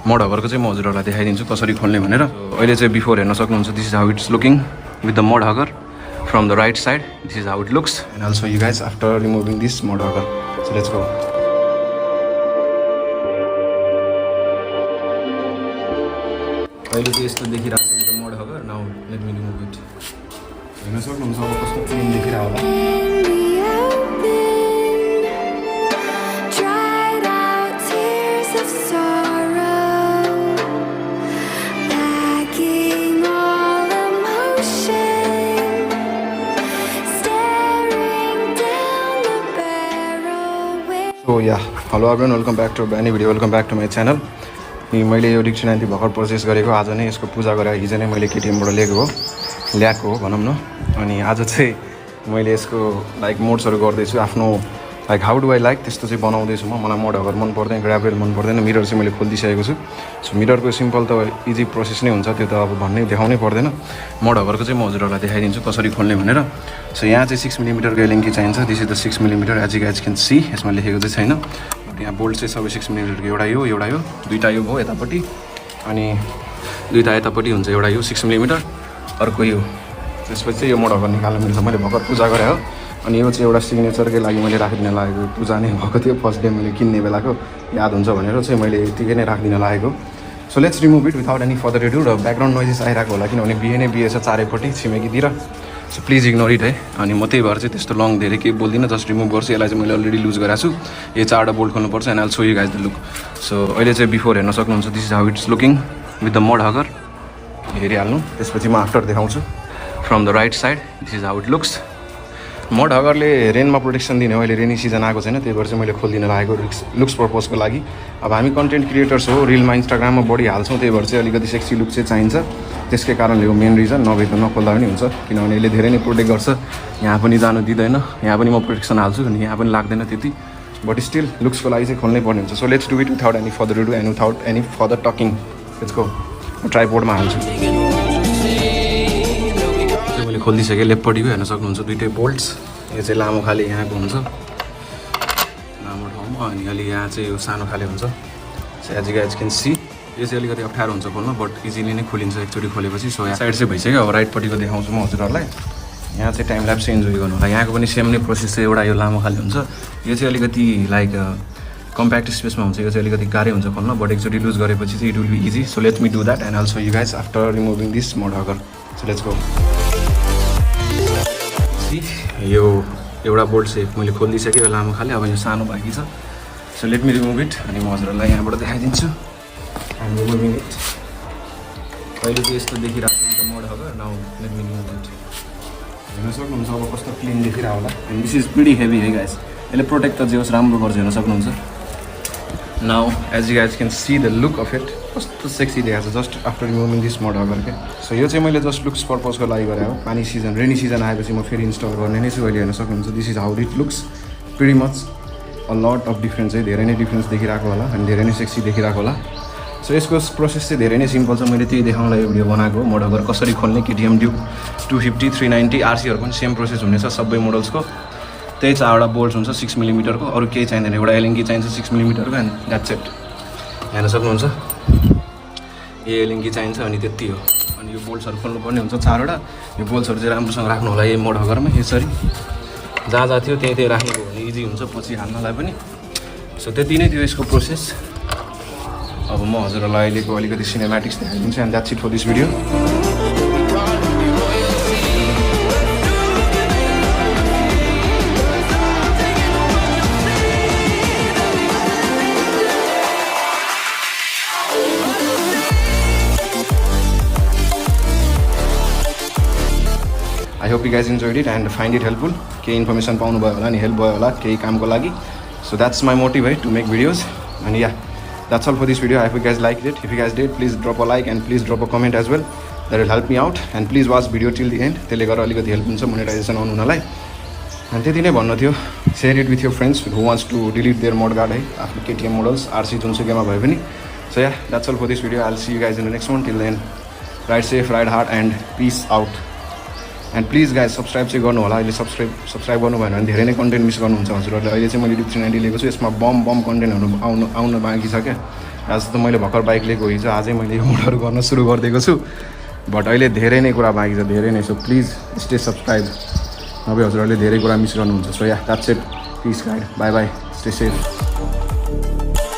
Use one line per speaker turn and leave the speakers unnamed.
MudHugger को चाहिँ म हजुरहरूलाई देखाइदिन्छु कसरी खोल्ने भनेर। अहिले चाहिँ बिफोर हेर्न सक्नुहुन्छ this is how it's looking with the MudHugger from the right side. This is how it looks and also you guys after removing this MudHugger। So let's go. अहिले चाहिँ यस्तो देखिरहेको छ with the MudHugger। Now let me remove it. हेर्न सक्नुहुन्छ अब कस्तो clean देखिरहेको होला। So yeah, hello everyone, welcome back to a brand new video, welcome back to my channel. मैले यो RC-125 भर्खर पर्चेस गरेको। आज नै यसको पूजा गरेर हिजो नै मैले केटीएमबाट ल्याएको हो भनौँ न। अनि आज चाहिँ मैले यसको लाइक मोड्सहरू गर्दैछु आफ्नो like how do I like त्यस्तो चाहिँ बनाउँदैछु म। मलाई MudHugger मन पर्दैन, ग्राभेल मन पर्दैन। मिरर चाहिँ मैले खोलिदिइसकेको छु। सो मिररको सिम्पल त इजी प्रोसेस नै हुन्छ, त्यो त अब भन्नै देखाउनै पर्दैन। MudHugger को चाहिँ म हजुरहरूलाई देखाइदिन्छु कसरी खोल्ने भनेर। सो यहाँ चाहिँ 6 मिलीमिटरको एलिङ्की चाहिन्छ। This is the 6 millimetre as you guys can see. यसमा लेखेको चाहिँ छैन, बट यहाँ बोल्ट चाहिँ सबै 6 मिलीमिटरको एउटा यो दुईवटा यो भयो यतापट्टि, अनि दुईवटा यतापट्टि हुन्छ। एउटा यो 6 मिलीमिटर, अर्को यो। त्यसपछि चाहिँ यो MudHugger निकाल्नु मिल्छ। मैले भर्खर पूजा गरेँ हो। अनि यो चाहिँ एउटा सिग्नेचरकै लागि मैले राखिदिन लागेको। पूजा नै भएको थियो फर्स्ट डे, मैले किन्ने बेलाको याद हुन्छ भनेर चाहिँ मैले यतिकै नै राखिदिन लागेको। So let's remove it without any further ado. र ब्याकग्राउन्ड नोइजेस आइरहेको होला किनभने बिहे नै बिहे छ चारैपट्टि छिमेकीतिर। सो प्लिज इग्नोर इट है। अनि म त्यही भएर चाहिँ त्यस्तो लङ धेरै केही बोल्दिनँ, जस्ट रिमुभ गर्छु। यसलाई चाहिँ मैले अलरेडी लुज गरेको छु। यो 4वटा बोल्ट खोल्नुपर्छ and I'll show you guys the look. So अहिले चाहिँ बिफोर हेर्न सक्नुहुन्छ this is how it's looking with the MudHugger। हेरिहाल्नु, त्यसपछि म आफ्टर देखाउँछु from the right side. This is how it looks. MudHuggerले रेनमा प्रोटेक्सन दिने हो। अहिले रेनी सिजन आएको छैन, त्यही भएर चाहिँ मैले खोलिदिन लागेको लुक्स पर्पजको लागि। अब हामी कन्टेन्ट क्रिएटर्स हो, रिलमा इन्स्टाग्राममा बढी हाल्छौँ, त्यही भएर चाहिँ अलिकति सेक्सी लुक चाहिँ चाहिन्छ। त्यसकै कारणले हो मेन रिजन, नभए त नखोल्दा पनि हुन्छ किनभने यसले धेरै नै प्रोटेक्ट गर्छ। यहाँ पनि जानु दिँदैन, यहाँ पनि म प्रोटेक्सन हाल्छु अनि यहाँ पनि लाग्दैन त्यति, बट स्टिल लुक्सको लागि चाहिँ खोल्नै पर्ने हुन्छ। So let's do it without any further do and without any further talking. Let's go. म ट्राइपोडमा हाल्छु। मैले खोलिदिइसकेँ लेफ्टपट्टिको, हेर्न सक्नुहुन्छ दुईटै बोल्ट्स। यो चाहिँ लामो खाले यहाँको हुन्छ लामो ठाउँमा, अनि अलि यहाँ चाहिँ यो सानो खाले हुन्छ। So as you guys can see यो चाहिँ अलिकति अप्ठ्यारो हुन्छ खोल्न, बट इजिली नै खोलिन्छ एकचोटि खोलेपछि। सो यहाँ साइड चाहिँ भइसक्यो। अब राइटपट्टिको देखाउँछु म हजुरहरूलाई। यहाँ चाहिँ टाइम ल्याप्स इन्जोय गर्नु होला। यहाँको पनि सेम नै प्रोसेस चाहिँ एउटा यो लामो खाले हुन्छ। यो चाहिँ अलिकति लाइक कम्प्याक्ट स्पेसमा हुन्छ, यो चाहिँ अलिकति गाह्रै हुन्छ खोल्न, बट एकचोटि लुज गरेपछि चाहिँ it will be easy. So let me do that and also you guys after removing this MudHugger। So let's go. यो एउटा बोल्ट चाहिँ मैले खोलिदिइसकेँ, यो लामो खाले। अब यो सानो बाँकी छ। So let me remove it अनि म हजुरहरूलाई यहाँबाट देखाइदिन्छु। And removing it. अहिले चाहिँ यस्तो देखिरहेको छ MudHugger। Now let me remove it. हेर्न सक्नुहुन्छ अब कस्तो क्लिन देखिरहेको होला। And this is pretty heavy है गाइज। यसले प्रोटेक्ट त जे होस् राम्रो गर्छ, हेर्न सक्नुहुन्छ। Now as you guys can see the look of it, कस्तो सेक्सी देखाएको छ just after removing this MudHugger के। सो यो चाहिँ मैले जस्ट लुक्स पर्पजको लागि गरेँ हो। पानी सिजन रेनी सिजन आएपछि म फेरि इन्स्टल गर्ने नै छु। अहिले हेर्न सक्नुहुन्छ this is how it looks. Pretty much a lot of difference है, धेरै नै डिफ्रेन्स देखिरहेको होला अनि धेरै नै सेक्सी देखिरहेको होला। सो यसको प्रोसेस चाहिँ धेरै नै सिम्पल छ। मैले त्यही देखाउनलाई यो भिडियो बनाएको हो। MudHugger कसरी खोल्ने। केटीएम ड्युक 250 390 RC-हरू पनि सेम प्रोसेस हुनेछ सबै मोडल्सको। त्यही 4वटा बोल्ट हुन्छ 6 मिलीमिटरको, अरू केही चाहिँदैन। एउटा एलिङ्की चाहिन्छ 6 मिलीमिटरको एन्ड द्याट्स इट। हेर्न सक्नुहुन्छ यो एलिङ्की चाहिन्छ अनि त्यति हो। अनि यो बोल्ट्सहरू खोल्नुपर्ने हुन्छ 4वटा। यो बोल्ट्सहरू चाहिँ राम्रोसँग राख्नु होला यो MudHuggerमा। यसरी जहाँ जहाँ थियो त्यही राखेको भने इजी हुन्छ पछि हाल्नलाई पनि। सो त्यति नै थियो यसको प्रोसेस। अब म हजुरहरूलाई अहिलेको अलिकति सिनेम्याटिक्स देखाइदिन्छु and that's it for this video. I hope you guys enjoyed it and find it helpful. केही इन्फर्मेसन पाउनुभयो होला नि, हेल्प भयो होला केही कामको लागि। सो द्याट्स माई मोटिभ है टु मेक भिडियोज। अनि या that's all for this video. I hope you guys liked it. If you guys did, please drop a like and please drop a comment as well. That will help me out. And please watch video till the end. त्यसले गर्दा अलिकति help हुन्छ monetisation आउन हुनलाई। अनि त्यति नै भन्नु थियो। Share it with your friends who wants to delete their Mudguard है, आफ्नो KTM models RC जुनसुकैमा भए पनि। So yeah, that's all for this video. I'll see you guys in the next one. Till then, ride safe, ride hard and peace out. And please guys subscribe चाहिँ गर्नु होला। अहिले subscribe गर्नु भएन भने धेरै नै कन्टेन्ट मिस गर्नुहुन्छ हजुरहरूले। अहिले चाहिँ मैले D.I.Y लिएको छु, यसमा बम कन्टेन्टहरू आउन बाँकी छ क्या। आज त मैले भर्खर बाइक लिएको हिजो आजै मैले यो मोडहरू गर्न सुरु गरिदिएको छु बट अहिले धेरै नै कुरा बाँकी छ धेरै नै सो प्लिज स्टे सब्सक्राइब नभए हजुरहरूले धेरै कुरा मिस गर्नुहुन्छ so yeah that's it peace guys bye bye stay safe